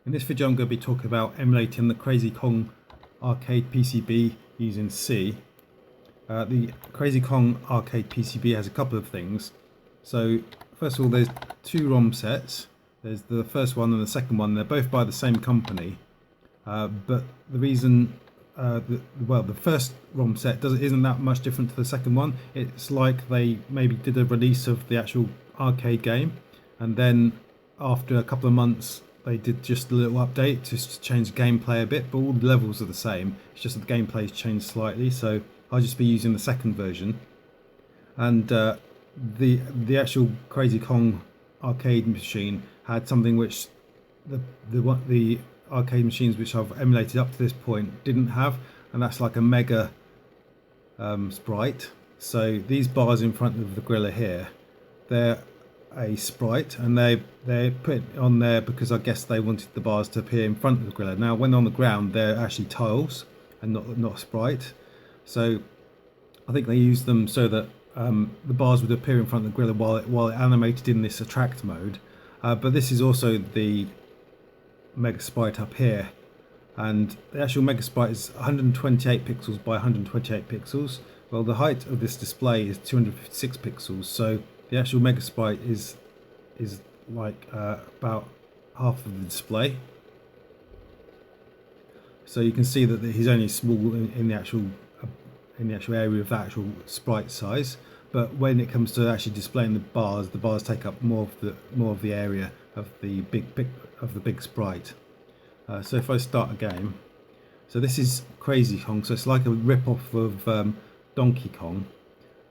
In this video I'm going to be talking about emulating the Crazy Kong arcade PCB using C. The Crazy Kong arcade PCB has a couple of things. So first of all, there's two ROM sets. There's the first one and the second one. They're both by the same company, but the reason the first ROM set isn't that much different to the second one. It's like they maybe did a release of the actual arcade game, and then after a couple of months they did just a little update to change the gameplay a bit, but all the levels are the same. It's just that the gameplay's changed slightly, so I'll just be using the second version. And the actual Crazy Kong arcade machine had something which the arcade machines which I've emulated up to this point didn't have, and that's like a mega sprite. So these bars in front of the Gorilla here, they're a sprite, and they put it on there because I guess they wanted the bars to appear in front of the Gorilla. Now when on the ground they're actually tiles and not a sprite, so I think they used them so that the bars would appear in front of the Gorilla while it animated in this attract mode. But this is also the Mega Sprite up here, and the actual Mega Sprite is 128 pixels by 128 pixels. Well, the height of this display is 256 pixels, so the actual Mega Sprite is like about half of the display. So you can see that he's only small in the actual area of the actual sprite size, but when it comes to actually displaying the bars take up more of the area of the big sprite. So if I start a game, so this is Crazy Kong, so it's like a rip-off of Donkey Kong,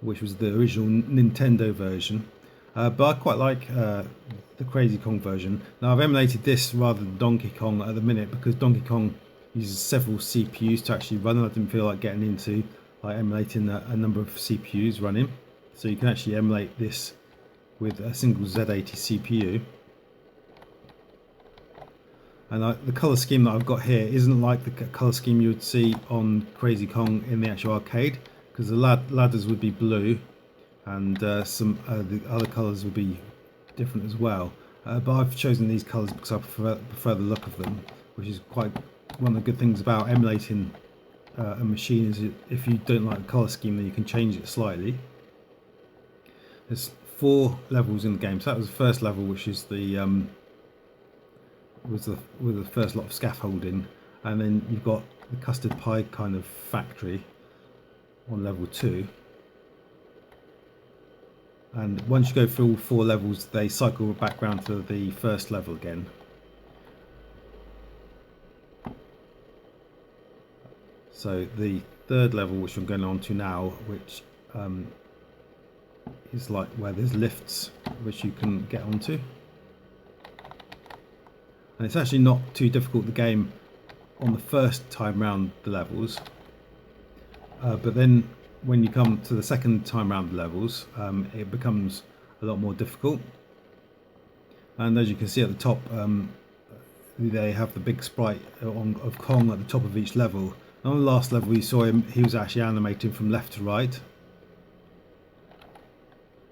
which was the original Nintendo version, but I quite like the Crazy Kong version. Now I've emulated this rather than Donkey Kong at the minute because Donkey Kong uses several CPUs to actually run, and I didn't feel like getting into emulating a number of CPUs running. So you can actually emulate this with a single Z80 CPU. And the colour scheme that I've got here isn't like the colour scheme you would see on Crazy Kong in the actual arcade, because the ladders would be blue, and some the other colours would be different as well. But I've chosen these colours because I prefer the look of them, which is quite one of the good things about emulating a machine, is if you don't like the colour scheme, then you can change it slightly. There's 4 levels in the game. So that was the first level, which is the with the first lot of scaffolding, and then you've got the custard pie kind of factory on level 2. And once you go through all 4 levels, they cycle back round to the first level again. So the third level, which I'm going on to now, which is like where there's lifts which you can get onto, and it's actually not too difficult, the game, on the first time round the levels, but then when you come to the second time round the levels, it becomes a lot more difficult. And as you can see at the top, they have the big sprite of Kong at the top of each level. On the last level you saw him, he was actually animating from left to right,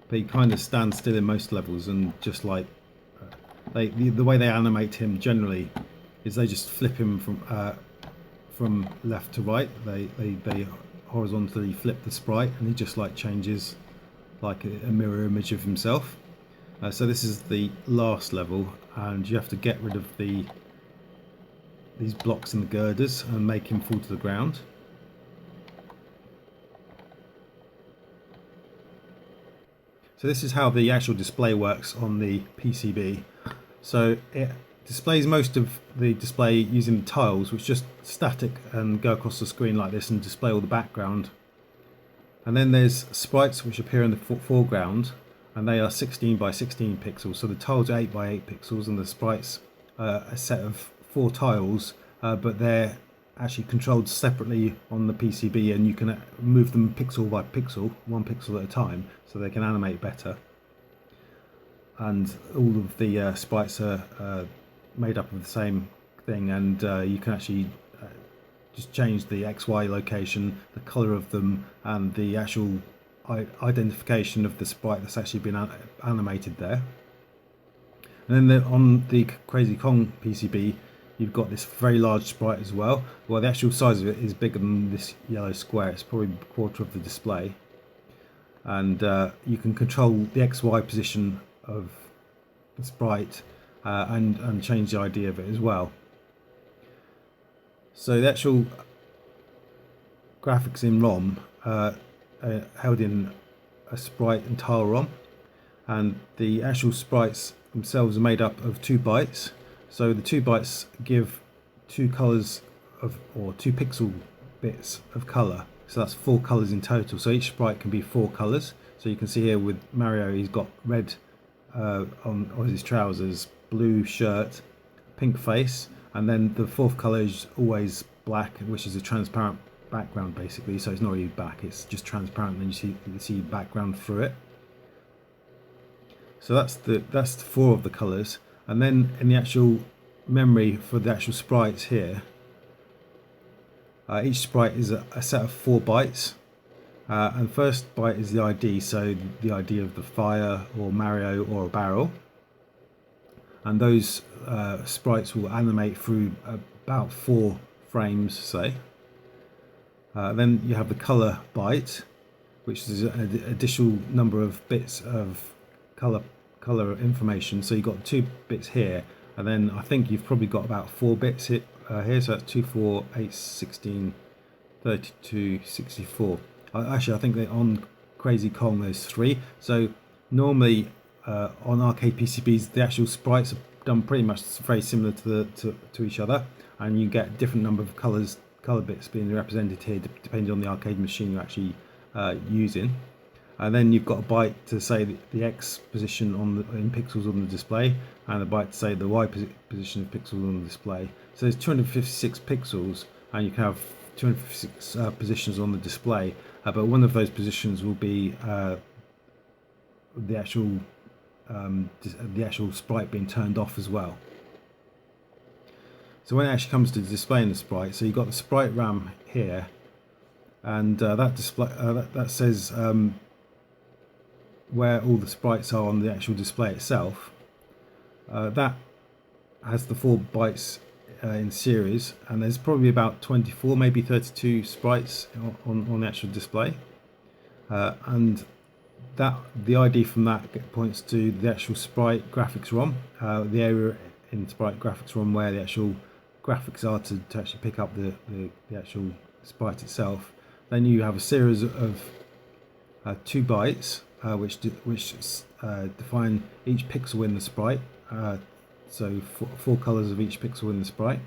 but he kind of stands still in most levels, and just like the way they animate him generally is they just flip him from left to right. They horizontally flip the sprite, and he just like changes like a mirror image of himself. So this is the last level, and you have to get rid of these blocks in the girders and make him fall to the ground. So this is how the actual display works on the PCB. So it displays most of the display using the tiles, which just static and go across the screen like this and display all the background. And then there's sprites which appear in the foreground, and they are 16 by 16 pixels. So the tiles are 8 by 8 pixels, and the sprites are a set of 4 tiles, but they're actually controlled separately on the PCB, and you can move them pixel by pixel, 1 pixel at a time, so they can animate better. And all of the sprites are made up of the same thing, and you can actually just change the XY location, the colour of them, and the actual identification of the sprite that's actually been animated there. And then on the Crazy Kong PCB, you've got this very large sprite as well. Well, the actual size of it is bigger than this yellow square. It's probably a quarter of the display. And you can control the XY position of the sprite and change the ID of it as well. So the actual graphics in ROM are held in a sprite and tile ROM, and the actual sprites themselves are made up of 2 bytes. So the 2 bytes give 2 colors of, or 2 pixel bits of color. So that's 4 colors in total. So each sprite can be 4 colors. So you can see here with Mario, he's got red on his trousers, blue shirt, pink face, and then the 4th color is always black, which is a transparent background basically. So it's not really black, it's just transparent, and you see background through it. So that's the 4 of the colors. And then in the actual memory for the actual sprites here, each sprite is a set of 4 bytes, and first byte is the ID, so the ID of the fire or Mario or a barrel, and those sprites will animate through about 4 frames, say. Then you have the color byte, which is an additional number of bits of color information. So you've got 2 bits here, and then I think you've probably got about 4 bits here, so that's 2, 4, 8, 16, 32, 64. Actually, I think that on Crazy Kong there's 3. So normally on arcade PCBs, the actual sprites are done pretty much very similar to each other, and you get different number of color bits being represented here depending on the arcade machine you're actually using. And then you've got a byte to say the X position in pixels on the display, and a byte to say the Y position of pixels on the display. So there's 256 pixels, and you can have 256 positions on the display, but one of those positions will be the actual sprite being turned off as well. So when it actually comes to displaying the sprite, so you've got the sprite RAM here, and that says where all the sprites are on the actual display itself. That has the 4 bytes in series, and there's probably about 24, maybe 32 sprites on the actual display, and the ID from that points to the actual sprite graphics ROM, the area in sprite graphics ROM where the actual graphics are to actually pick up the actual sprite itself. Then you have a series of 2 bytes which define each pixel in the sprite, so 4 colors of each pixel in the sprite,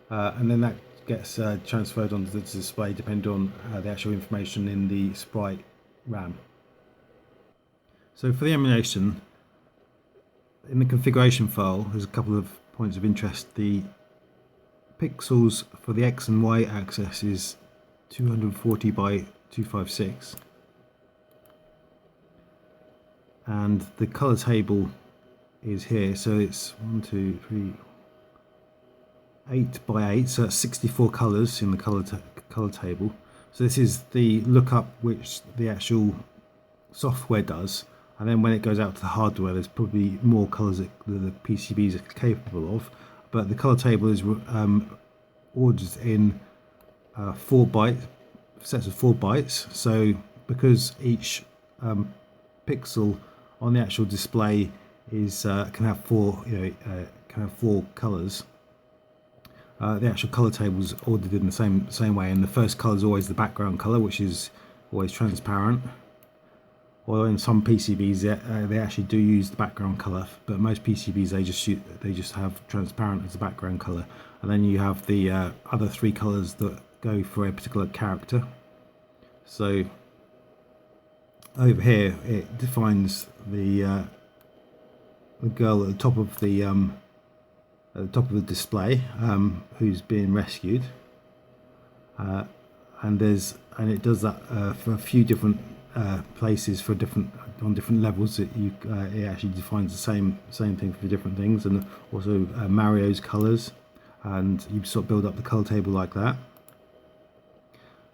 and then that gets transferred onto the display depending on the actual information in the sprite RAM. So for the emulation, in the configuration file there's a couple of points of interest. The pixels for the X and Y axis is 240 by 256, and the color table is here, so it's 8 by 8, so that's 64 colors in the color table. So this is the lookup which the actual software does, and then when it goes out to the hardware there's probably more colors that the PCBs are capable of, but the color table is ordered in 4 byte sets of 4 bytes. So because each pixel on the actual display is can have 4 colors, the actual color table is ordered in the same way, and the first color is always the background color, which is always transparent. Or in some PCBs they actually do use the background color, but most PCBs they just have transparent as the background color, and then you have the other 3 colors that go for a particular character. So over here it defines the girl at the top of the display who's being rescued, and it does that for a few different places on different levels. It actually defines the same thing for different things, and also Mario's colors, and you sort of build up the color table like that.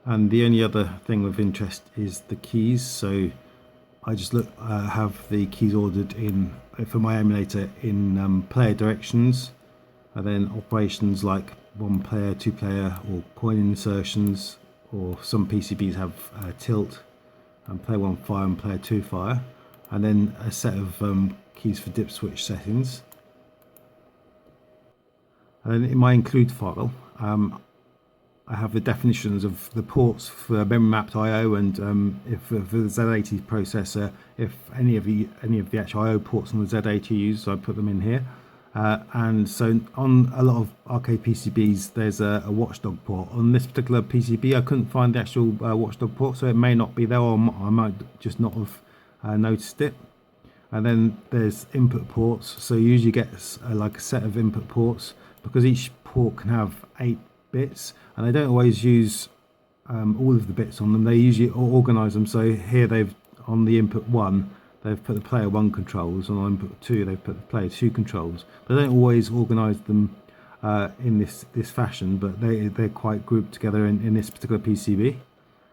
And the only other thing of interest is the keys. So I just have the keys ordered in for my emulator in player directions, and then operations like one player, two player, or coin insertions, or some PCBs have tilt, and player one fire and player two fire, and then a set of keys for dip switch settings. And then in my include file, I have the definitions of the ports for memory mapped I/O, and if for the Z80 processor, if any of the actual I/O ports on the Z80 are used, so I put them in here. And so on a lot of arcade PCBs, there's a watchdog port. On this particular PCB, I couldn't find the actual watchdog port, so it may not be there, or I might just not have noticed it. And then there's input ports, so you usually get like a set of input ports, because each port can have 8 bits, and they don't always use all of the bits on them. They usually organize them, so here they've, on the input 1, they've put the player 1 controls, and on input 2 they've put the player 2 controls. They don't always organize them in this fashion, but they're quite grouped together in this particular PCB.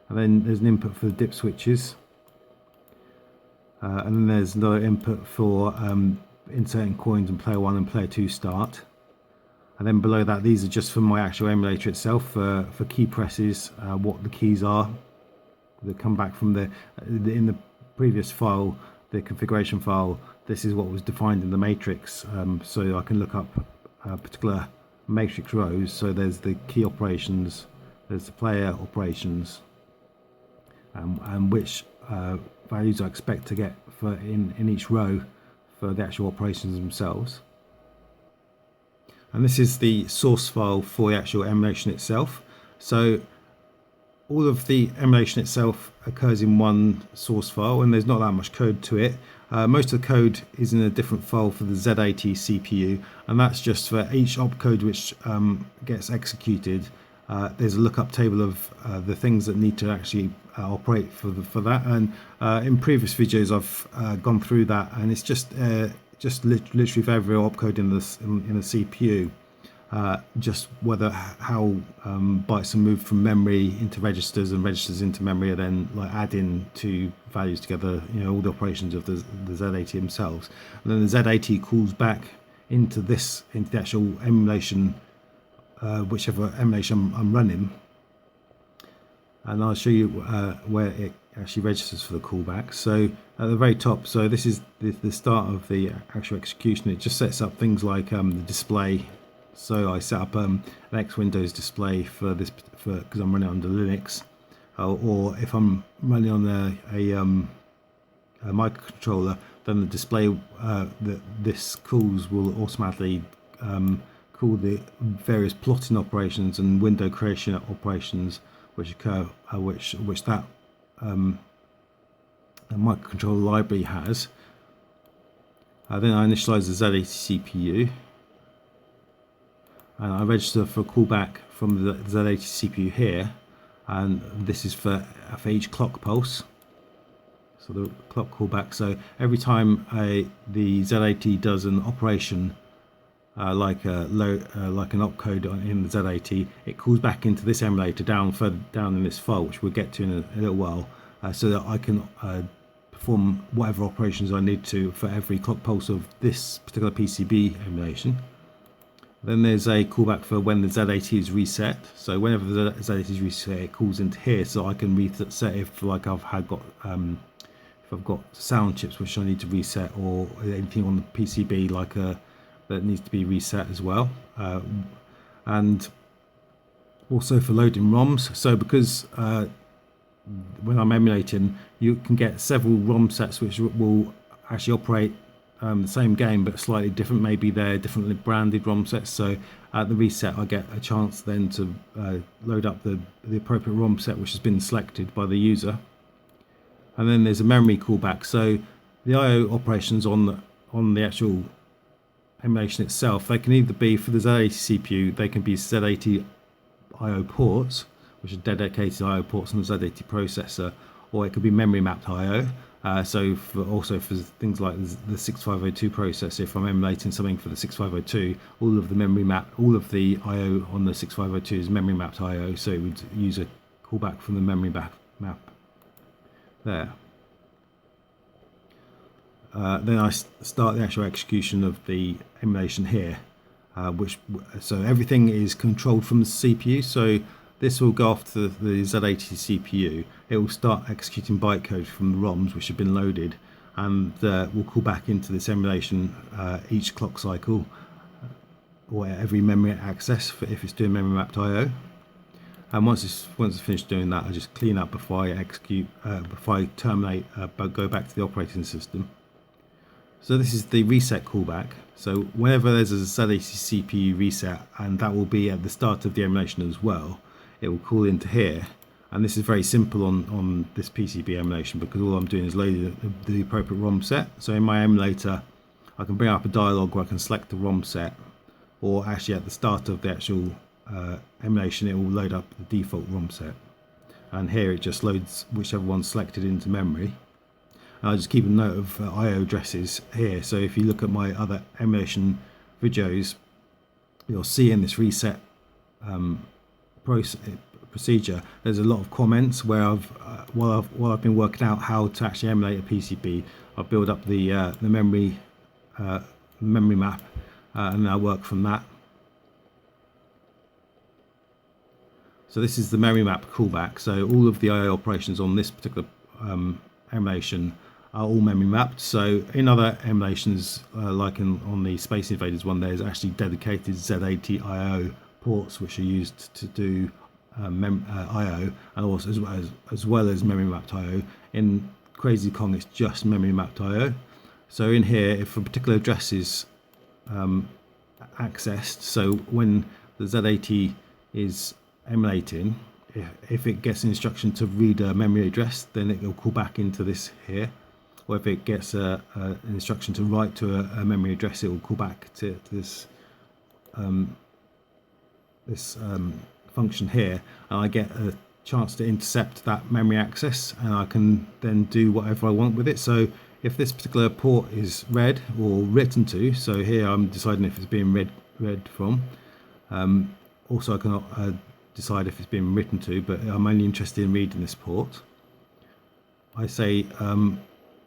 And then there's an input for the dip switches, and then there's another input for inserting coins in player 1 and player 2 start. And then below that, these are just for my actual emulator itself, for key presses, what the keys are that come back from in the previous file, the configuration file. This is what was defined in the matrix, so I can look up particular matrix rows. So there's the key operations, there's the player operations, and which values I expect to get for in each row for the actual operations themselves. And this is the source file for the actual emulation itself. So all of the emulation itself occurs in one source file, and there's not that much code to it. Most of the code is in a different file for the Z80 CPU, and that's just for each opcode which gets executed. There's a lookup table of the things that need to actually operate for that. And in previous videos, I've gone through that, and it's just literally for every opcode in the CPU, just how bytes are moved from memory into registers, and registers into memory, and then like adding two values together, all the operations of the Z80 themselves. And then the Z80 calls back into the actual emulation, whichever emulation I'm running, and I'll show you where it actually registers for the callback. So at the very top, so this is the start of the actual execution. It just sets up things like the display. So I set up an X Windows display for this, because I'm running under Linux, or if I'm running on a microcontroller, then the display that this calls will automatically call the various plotting operations and window creation operations which occur, which that microcontroller library has. Then I initialize the Z80 CPU, and I register for callback from the Z80 CPU here, and this is for each clock pulse. So the clock callback. So every time the Z80 does an operation, like an opcode in the Z80, it calls back into this emulator further down in this file, which we'll get to in a little while, so that I can perform whatever operations I need to for every clock pulse of this particular PCB emulation. Then there's a callback for when the Z80 is reset. So whenever the Z80 is reset, it calls into here, so I can reset if like if I've got sound chips which I need to reset, or anything on the PCB like that needs to be reset as well, and also for loading ROMs. So because when I'm emulating, you can get several ROM sets which will actually operate the same game but slightly different. Maybe they're differently branded ROM sets, so at the reset I get a chance then to load up the appropriate ROM set which has been selected by the user. And then there's a memory callback. So the I/O operations on the actual emulation itself, they can either be for the Z80 CPU, they can be Z80 I/O ports, which are dedicated I/O ports on the Z80 processor, or it could be memory mapped I/O. So also for things like the 6502 processor, if I'm emulating something for the 6502, all of the I/O on the 6502 is memory mapped I/O, so it would use a callback from the memory map there. Then I start the actual execution of the emulation here, So everything is controlled from the CPU. So this will go off to the Z80 CPU. It will start executing bytecode from the ROMs which have been loaded, and will call back into this emulation each clock cycle, or every memory access if it's doing memory mapped I/O. And once it's finished doing that, I just clean up before I execute, before I terminate, go back to the operating system. So this is the reset callback. So whenever there's a Z80 CPU reset, and that will be at the start of the emulation as well, it will call into here. And this is very simple on this PCB emulation, because all I'm doing is loading the appropriate ROM set. So in my emulator, I can bring up a dialog where I can select the ROM set, or actually at the start of the actual emulation, it will load up the default ROM set. And here it just loads whichever one's selected into memory. I just keep a note of I/O addresses here. So if you look at my other emulation videos, you'll see in this reset procedure, there's a lot of comments where while I've been working out how to actually emulate a PCB, I build up the memory map, and I work from that. So this is the memory map callback. So all of the I/O operations on this particular emulation are all memory mapped. So in other emulations, like on the Space Invaders one, there's actually dedicated Z80 I/O ports which are used to do I/O, and also as well as memory mapped I/O. In Crazy Kong, it's just memory mapped I/O. So in here, if a particular address is accessed, so when the Z80 is emulating, if it gets an instruction to read a memory address, then it will call back into this here. Or if it gets an instruction to write to a memory address, it will call back to this function here, and I get a chance to intercept that memory access, and I can then do whatever I want with it. So if this particular port is read or written to, so here I'm deciding if it's being read from. Also I can decide if it's being written to, but I'm only interested in reading this port. I say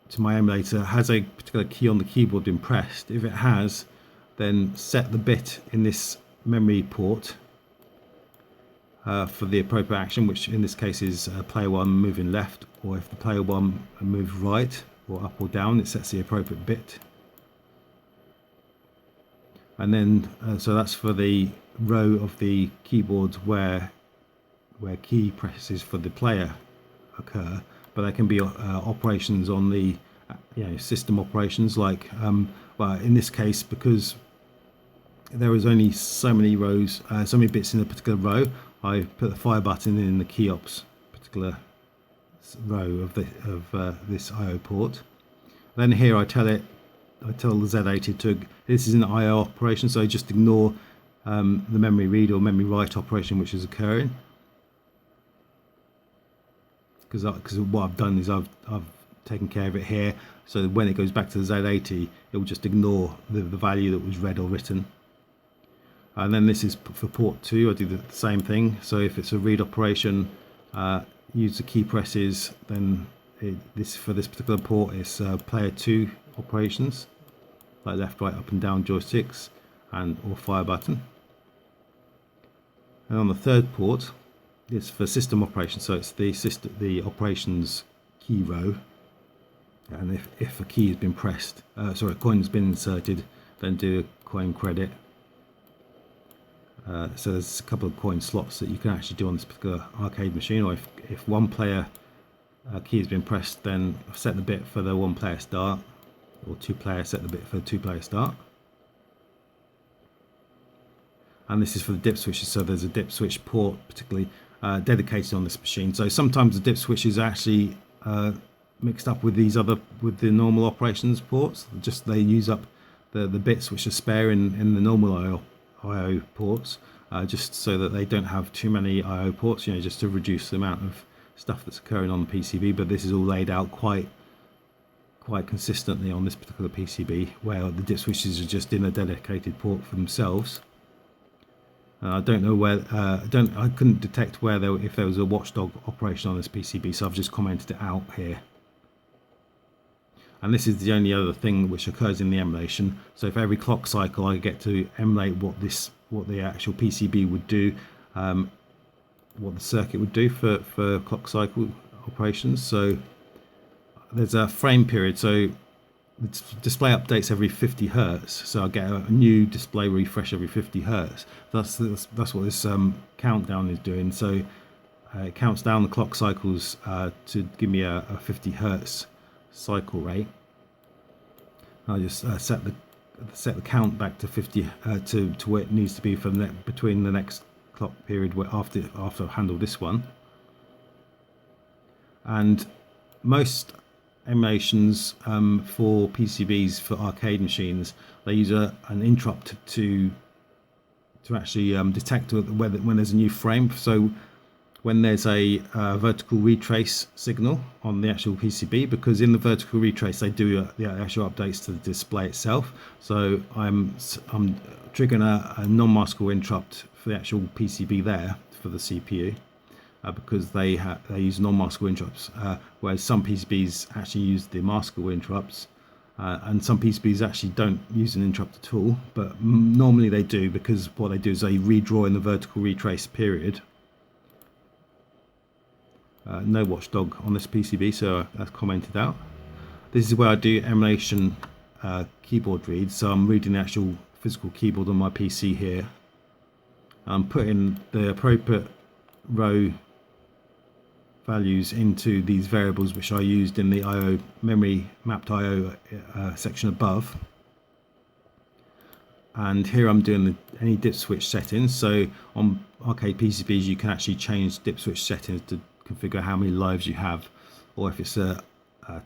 to my emulator, has a particular key on the keyboard been pressed? If it has, then set the bit in this memory port for the appropriate action, which in this case is player 1 moving left, or if the player 1 moves right or up or down, it sets the appropriate bit. And then so that's for the row of the keyboard where key presses for the player occur. But there can be operations on the system operations, like well, in this case, because there is only so many rows, so many bits in a particular row, I put the fire button in the key ops particular row of this I/O port. Then here I tell the Z80 to, this is an I/O operation, so just ignore the memory read or memory write operation which is occurring. Because what I've done is I've taken care of it here, so that when it goes back to the Z80, it will just ignore the value that was read or written. And then this is for port 2. I do the same thing. So if it's a read operation, use the key presses. Then for this particular port, it's player 2 operations, like left, right, up and down joysticks, or fire button. And on the third port, it's for system operations, so it's the operations key row, and if a key has been pressed, a coin has been inserted, then do a coin credit. So there's a couple of coin slots that you can actually do on this particular arcade machine, or if one player key has been pressed, then set the bit for the 1 player start, or 2 player, set the bit for the 2 player start. And this is for the dip switches, so there's a dip switch port particularly dedicated on this machine. So sometimes the dip switch is actually mixed up with the normal operations ports. Just they use up the bits which are spare in the normal I/O ports, just so that they don't have too many I/O ports, just to reduce the amount of stuff that's occurring on the PCB. But this is all laid out quite consistently on this particular PCB, where the dip switches are just in a dedicated port for themselves. I don't know where I couldn't detect if there was a watchdog operation on this PCB, so I've just commented it out here. and this is the only other thing which occurs in the emulation. So for every clock cycle I get to emulate what the actual PCB would do, what the circuit would do for clock cycle operations. So there's a frame period, so the display updates every 50 hertz, so I get a new display refresh every 50 hertz. That's what this countdown is doing. So it counts down the clock cycles to give me a 50 hertz cycle rate. I just set the count back to 50 to where it needs to be for between the next clock period after I've handled this one. And most emulations for PCBs for arcade machines, they use an interrupt to actually detect when there's a new frame. So when there's a vertical retrace signal on the actual PCB, because in the vertical retrace they do the actual updates to the display itself. So I'm triggering a non-maskable interrupt for the actual PCB there for the CPU, because they use non-maskable interrupts, whereas some PCBs actually use the maskable interrupts, and some PCBs actually don't use an interrupt at all, but normally they do, because what they do is they redraw in the vertical retrace period. No watchdog on this PCB, so that's commented out. This is where I do emulation keyboard reads, so I'm reading the actual physical keyboard on my PC here. I'm putting the appropriate row values into these variables which I used in the IO memory mapped IO section above. And here I'm doing any dip switch settings. So on arcade PCBs you can actually change dip switch settings to configure how many lives you have, or if it's a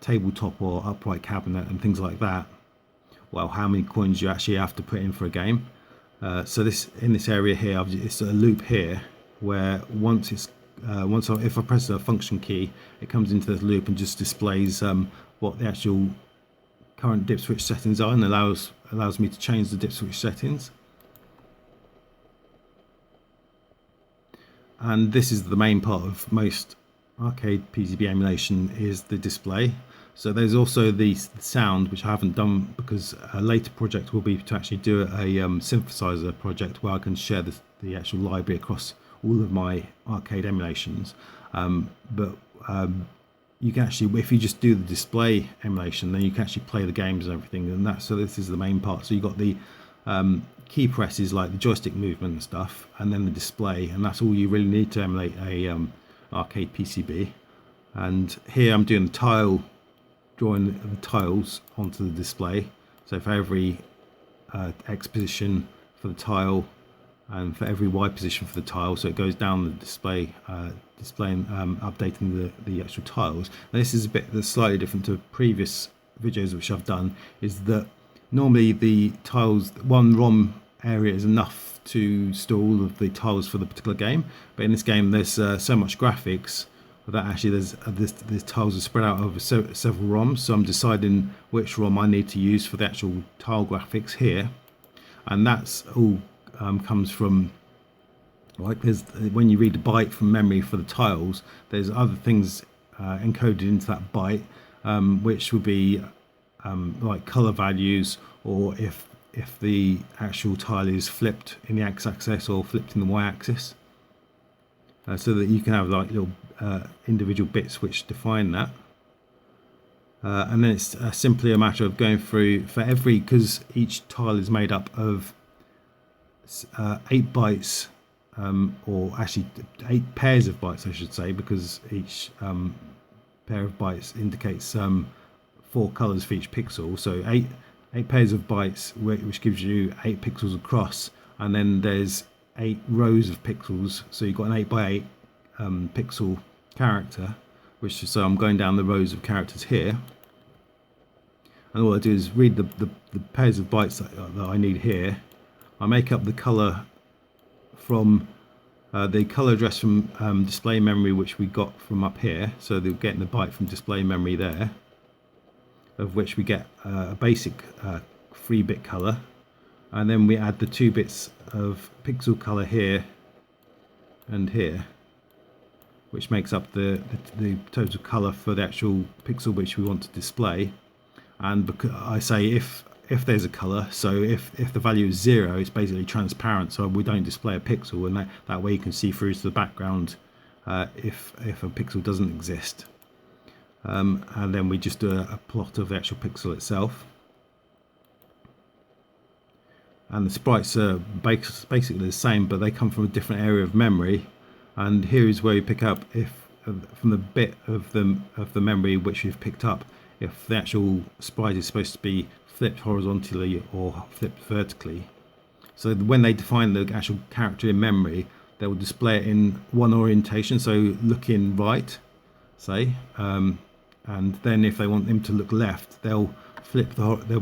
tabletop or upright cabinet and things like that, well, how many coins you actually have to put in for a game. So in this area here, it's a loop here where if I press the function key, it comes into this loop and just displays what the actual current dip switch settings are, and allows me to change the dip switch settings. And this is the main part of most arcade PCB emulation, is the display. So there's also the sound, which I haven't done because a later project will be to actually do a synthesizer project where I can share the actual library across all of my arcade emulations. But you can actually, if you just do the display emulation, then you can actually play the games and everything. And so this is the main part. So you've got the key presses, like the joystick movement and stuff, and then the display, and that's all you really need to emulate a arcade PCB. And here I'm doing drawing the tiles onto the display. So for every X position for the tile, and for every Y position for the tile, so it goes down the display, displaying, updating the actual tiles. Now this is a bit that's slightly different to previous videos which I've done, is that normally the tiles, one ROM area is enough to store all of the tiles for the particular game, but in this game there's so much graphics that actually these tiles are spread out over several ROMs, so I'm deciding which ROM I need to use for the actual tile graphics here. And that's all comes from, like, when you read a byte from memory for the tiles, there's other things encoded into that byte, which would be like color values, or if the actual tile is flipped in the x-axis or flipped in the y-axis, so that you can have like little individual bits which define that. And then it's simply a matter of going through for every, because each tile is made up of 8 bytes, or actually 8 pairs of bytes I should say, because each pair of bytes indicates 4 colors for each pixel. So 8 pairs of bytes, which gives you 8 pixels across, and then there's 8 rows of pixels, so you've got an 8 by 8 pixel character, so I'm going down the rows of characters here, and all I do is read the pairs of bytes that I need here. I make up the color from the color address from display memory, which we got from up here, so they're getting the byte from display memory there, of which we get a basic 3-bit color, and then we add the 2 bits of pixel color here and here, which makes up the total color for the actual pixel which we want to display. And because I say if there's a color, so if the value is 0, it's basically transparent, so we don't display a pixel, and that way you can see through to the background if a pixel doesn't exist. And then we just do a plot of the actual pixel itself. And the sprites are basically the same, but they come from a different area of memory. And here is where you pick up if from the bit of the memory which you've picked up, if the actual sprite is supposed to be flipped horizontally or flipped vertically. So when they define the actual character in memory, they will display it in one orientation, so looking right, say, and then if they want them to look left, they'll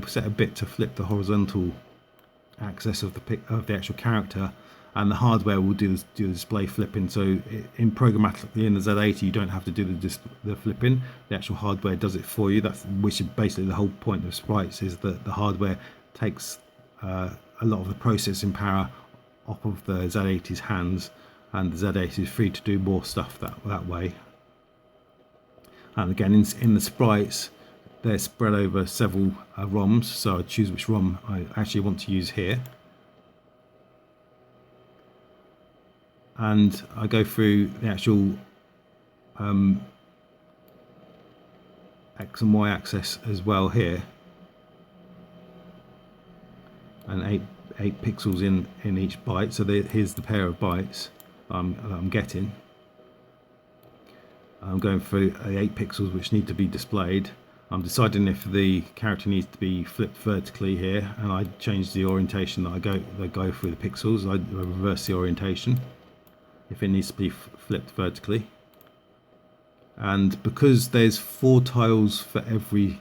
set a bit to flip the horizontal axis of the actual character, and the hardware will do the display flipping. So in programmatically in the Z80 you don't have to do the flipping, the actual hardware does it for you. Which is basically the whole point of sprites, is that the hardware takes a lot of the processing power off of the Z80's hands, and the Z80 is free to do more stuff that way. And again, in the sprites, they're spread over several ROMs, so I choose which ROM I actually want to use here. And I go through the actual X and Y axis as well here, and 8 pixels in each byte. So here's the pair of bytes I'm getting. I'm going through the 8 pixels which need to be displayed. I'm deciding if the character needs to be flipped vertically here, and I change the orientation that I go through the pixels. I reverse the orientation if it needs to be flipped vertically. And because there's 4 tiles for every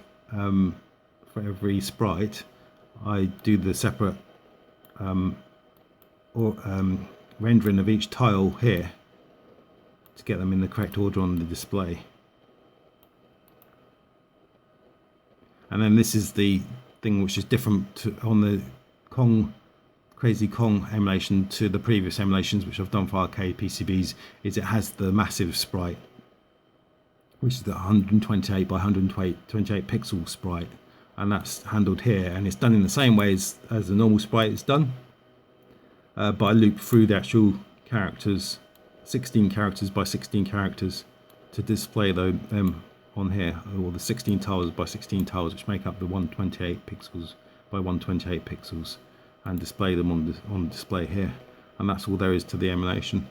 sprite, I do the separate rendering of each tile here to get them in the correct order on the display. And then this is the thing which is different on the Crazy Kong emulation to the previous emulations which I've done for arcade PCBs, is it has the massive sprite, which is the 128 by 128 pixel sprite, and that's handled here, and it's done in the same way as the normal sprite is done. But I loop through the actual characters, 16 characters by 16 characters, to display them on here, or the 16 tiles by 16 tiles which make up the 128 pixels by 128 pixels, and display them on display here. And that's all there is to the emulation.